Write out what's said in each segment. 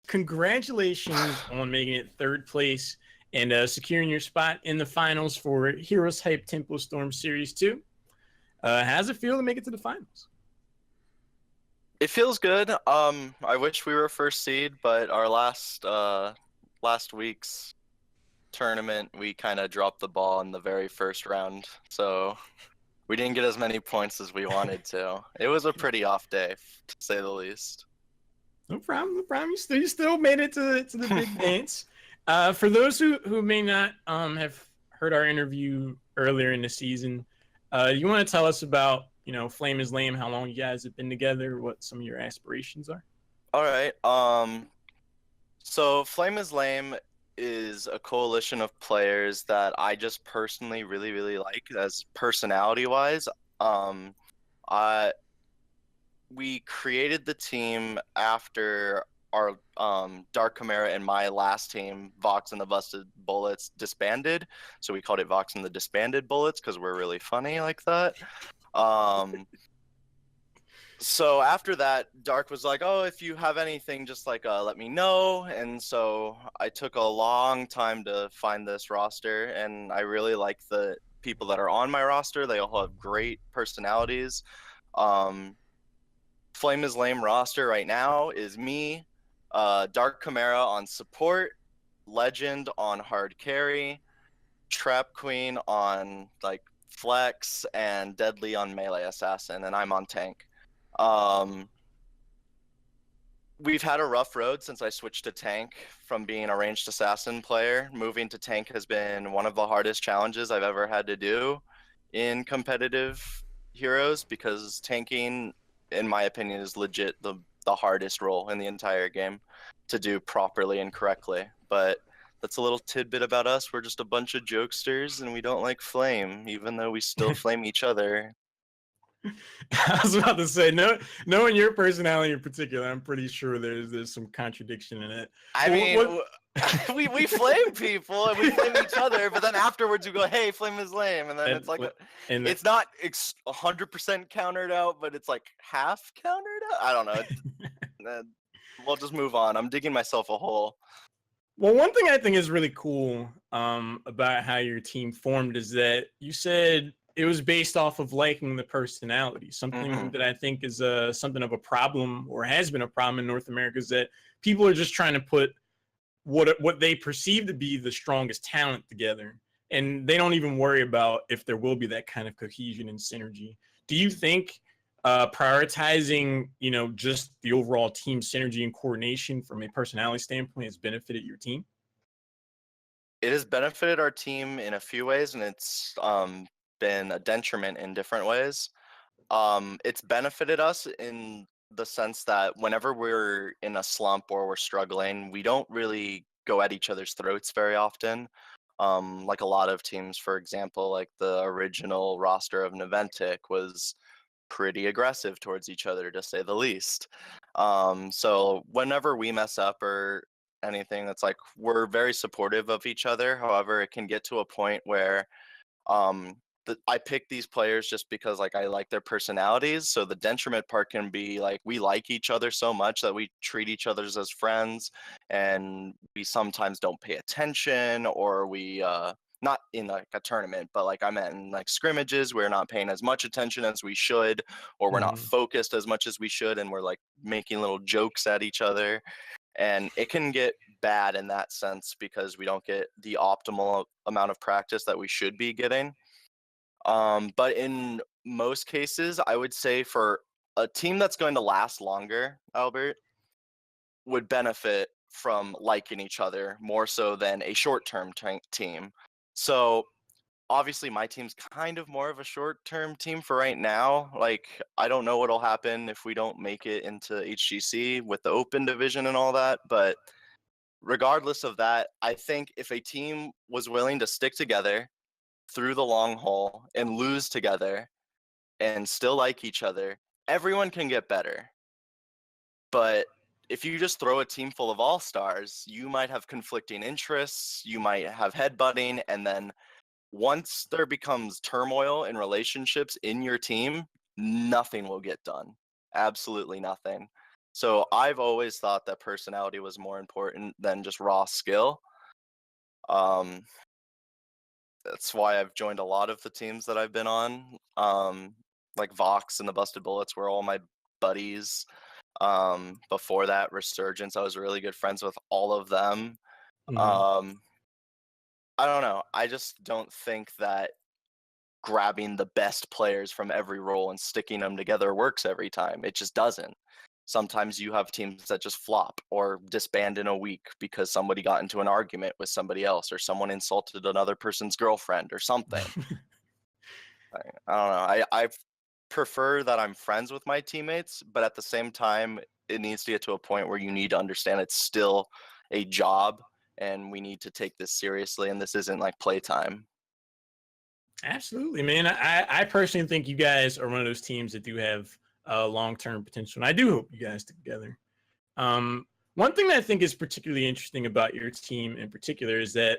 congratulations on making it third place and securing your spot in the finals for HeroesHype Tempo Storm Series 2. How's it feel to make it to the finals? It feels good. I wish we were first seed, but our last week's tournament, we kind of dropped the ball in the very first round, so we didn't get as many points as we wanted to. It was a pretty off day, to say the least. No problem, no problem. You still made it to the big dance. For those who may not have heard our interview earlier in the season, you want to tell us about Flame is Lame, how long you guys have been together, what some of your aspirations are? All right. So Flame is Lame is a coalition of players that I just personally really, really like as personality-wise. Um, I we created the team after our Dark Chimera and my last team, Vox and the Busted Bullets, disbanded. So we called it Vox and the Disbanded Bullets because we're really funny like that. Um, so after that, Dark was like, "Oh, if you have anything, just like let me know." And so I took a long time to find this roster, and I really like the people that are on my roster. They all have great personalities. Um, Flame is Lame roster right now is me, Dark Chimera on support, Legend on hard carry, Trap Queen on like flex, and Deadly on melee assassin, and I'm on tank. Um, we've had a rough road since I switched to tank from being a ranged assassin player. Moving to tank has been one of the hardest challenges I've ever had to do in competitive heroes because tanking, in my opinion, is legit the hardest role in the entire game to do properly and correctly. But that's a little tidbit about us. We're just a bunch of jokesters and we don't like flame, even though we still flame each other. I was about to say, no, knowing your personality in particular, I'm pretty sure there's some contradiction in it. I But mean, we flame people and we flame each other, but then afterwards we go, "Hey, flame is lame," and then and, it's like and it's not 100% countered out, but it's like half countered out. I don't know. We'll just move on. I'm digging myself a hole. Well, one thing I think is really cool about how your team formed is that you said it was based off of liking the personality. Something that I think is something of a problem, or has been a problem in North America, is that people are just trying to put what they perceive to be the strongest talent together, and they don't even worry about if there will be that kind of cohesion and synergy. Do you think prioritizing, just the overall team synergy and coordination from a personality standpoint has benefited your team? It has benefited our team in a few ways, and it's been a detriment in different ways. It's benefited us in the sense that whenever we're in a slump or we're struggling, we don't really go at each other's throats very often. Like a lot of teams, for example, like the original roster of Naventic was pretty aggressive towards each other, to say the least. So whenever we mess up or anything, that's like we're very supportive of each other. However, it can get to a point where I pick these players just because like I like their personalities. So the detriment part can be like we like each other so much that we treat each other as friends, and we sometimes don't pay attention, or we not in like a tournament, but like I meant in like scrimmages, we're not paying as much attention as we should, or we're not Mm-hmm. focused as much as we should, and we're like making little jokes at each other, and it can get bad in that sense because we don't get the optimal amount of practice that we should be getting. But in most cases, I would say for a team that's going to last longer, Albert, would benefit from liking each other more so than a short-term team. So obviously my team's kind of more of a short-term team for right now. Like I don't know what'll happen if we don't make it into HGC with the open division and all that, but regardless of that, I think if a team was willing to stick together through the long haul and lose together and still like each other, everyone can get better. But if you just throw a team full of all-stars, you might have conflicting interests, you might have headbutting, and then once there becomes turmoil in relationships in your team, nothing will get done. Absolutely nothing. So I've always thought that personality was more important than just raw skill. Um, that's why I've joined a lot of the teams that I've been on. Like Vox and the Busted Bullets were all my buddies. Before that, Resurgence, I was really good friends with all of them. Mhm. Um, I don't know. I just don't think that grabbing the best players from every role and sticking them together works every time. It just doesn't. Sometimes you have teams that just flop or disband in a week because somebody got into an argument with somebody else or someone insulted another person's girlfriend or something. I don't know. I prefer that I'm friends with my teammates, but at the same time, it needs to get to a point where you need to understand it's still a job and we need to take this seriously and this isn't like playtime. Absolutely, man. I personally think you guys are one of those teams that do have long-term potential, and I do hope you guys stick together. One thing that I think is particularly interesting about your team in particular is that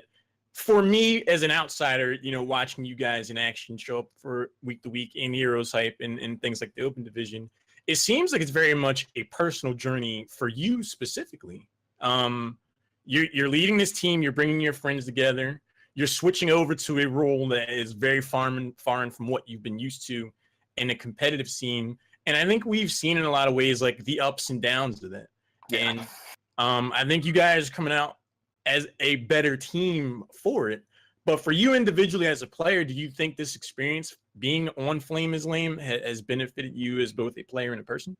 for me as an outsider, you know, watching you guys in action show up for week to week in Heroes Hype and things like the Open Division, it seems like it's very much a personal journey for you specifically. Um, you're leading this team, you're bringing your friends together, you're switching over to a role that is very foreign from what you've been used to in a competitive scene. And I think we've seen in a lot of ways like the ups and downs of that. Yeah. And I think you guys are coming out as a better team for it. But for you individually as a player, do you think this experience being on Flame is Lame has benefited you as both a player and a person?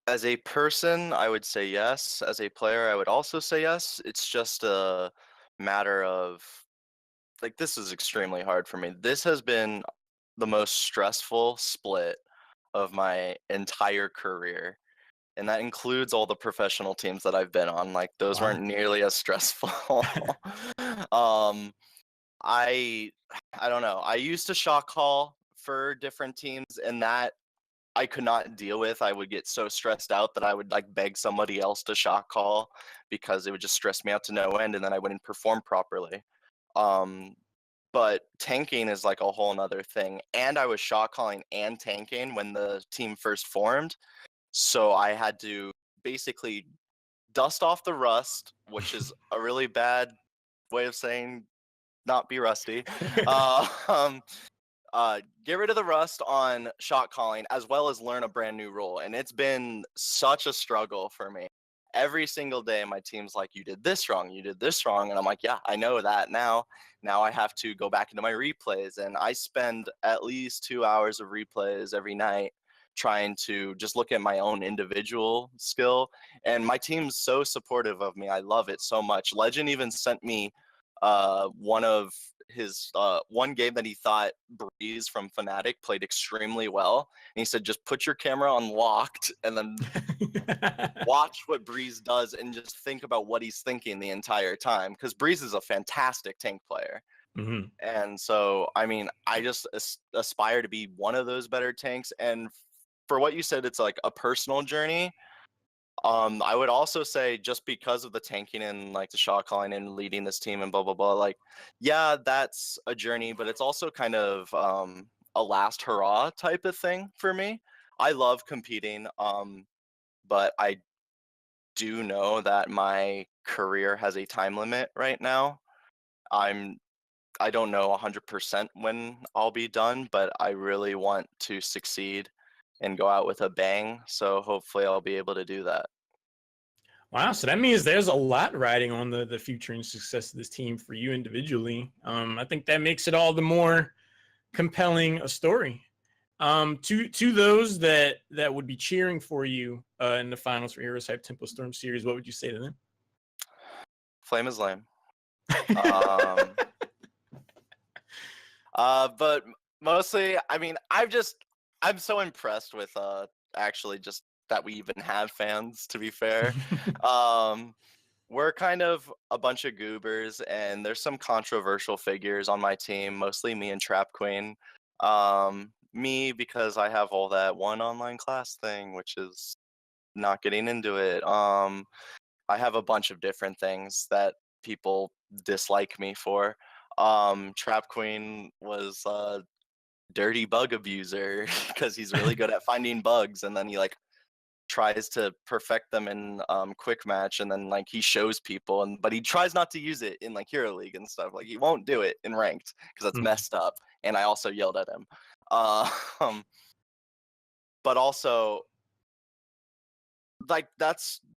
As a person, I would say yes. As a player, I would also say yes. It's just a matter of like this is extremely hard for me. This has been the most stressful split of my entire career. And that includes all the professional teams that I've been on. Like those Wow. weren't nearly as stressful. um I I don't know. I used to shot call for different teams and that I could not deal with. I would get so stressed out that I would like beg somebody else to shot call because it would just stress me out to no end and then I wouldn't perform properly. Um but tanking is like a whole nother thing. And I was shot calling and tanking when the team first formed. So I had to basically dust off the rust, which is a really bad way of saying not be rusty. Um, get rid of the rust on shot calling as well as learn a brand new role. And it's been such a struggle for me. Every single day, my team's like, you did this wrong, you did this wrong. And I'm like, yeah, I know that now. Now I have to go back into my replays. And I spend at least 2 hours of replays every night trying to just look at my own individual skill. And my team's so supportive of me. I love it so much. Legend even sent me one of his one game that he thought Breeze from Fnatic played extremely well. And he said, just put your camera on locked and then watch what Breeze does and just think about what he's thinking the entire time. Because Breeze is a fantastic tank player. Mhm. And so, I mean, I just aspire to be one of those better tanks. And for what you said, it's like a personal journey. I would also say just because of the tanking and like the shot calling and leading this team and blah blah blah, like, yeah, that's a journey, but it's also kind of a last hurrah type of thing for me. I love competing, but I do know that my career has a time limit right now. I'm I don't know 100% when I'll be done, but I really want to succeed and go out with a bang. So hopefully I'll be able to do that. Wow, so that means there's a lot riding on the future and success of this team for you individually. I think that makes it all the more compelling a story. To those that would be cheering for you in the finals for HeroesHype Tempo Storm Series, what would you say to them? Flame is lame. Um, but mostly, I mean, I'm so impressed with actually just that we even have fans. To be fair, um, we're kind of a bunch of goobers, and there's some controversial figures on my team. Mostly me and Trap Queen. Me because I have all that one online class thing, which is not getting into it. I have a bunch of different things that people dislike me for. Trap Queen was dirty bug abuser because he's really good at finding bugs, and then he like tries to perfect them in quick match, and then like he shows people, but he tries not to use it in like Hero League and stuff. Like he won't do it in ranked because it's messed up. And I also yelled at him. But also, like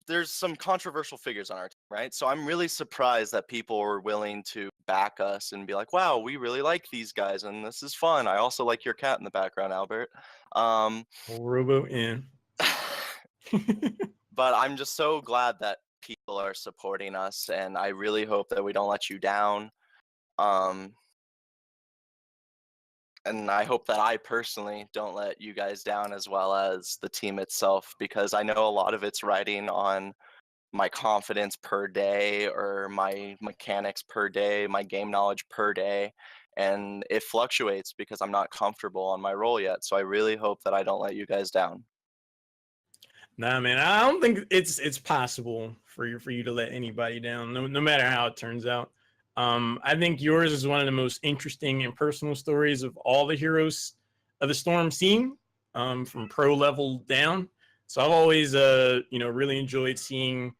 there's some controversial figures on our team, right? So I'm really surprised that people were willing to back us and be like, wow, we really like these guys and this is fun. I also like your cat in the background, Albert. Robo in. But I'm just so glad that people are supporting us, and I really hope that we don't let you down. And I hope that I personally don't let you guys down, as well as the team itself, because I know a lot of it's riding on my confidence per day or my mechanics per day, my game knowledge per day. And it fluctuates because I'm not comfortable on my role yet. So I really hope that I don't let you guys down. Nah, man, I don't think it's possible for you to let anybody down, no matter how it turns out. I think yours is one of the most interesting and personal stories of all the heroes of the Storm scene, from pro level down. So I've always, really enjoyed seeing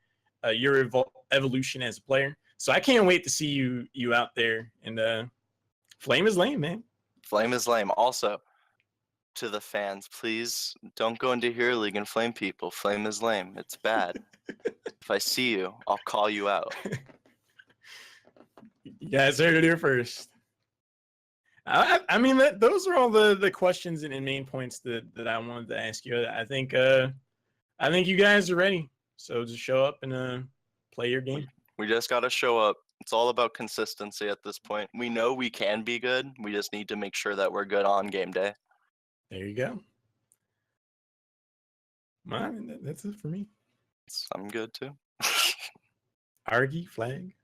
your evolution as a player. So I can't wait to see you out there. And flame is lame, man. Flame is lame. Also, to the fans, please don't go into Hero League and flame people. Flame is lame. It's bad. If I see you, I'll call you out. You guys heard it here first. I mean, those are all the questions and main points that I wanted to ask you. I think you guys are ready. So just show up and play your game. We just got to show up. It's all about consistency at this point. We know we can be good. We just need to make sure that we're good on game day. There you go. That's it for me. I'm good too. Argy flag.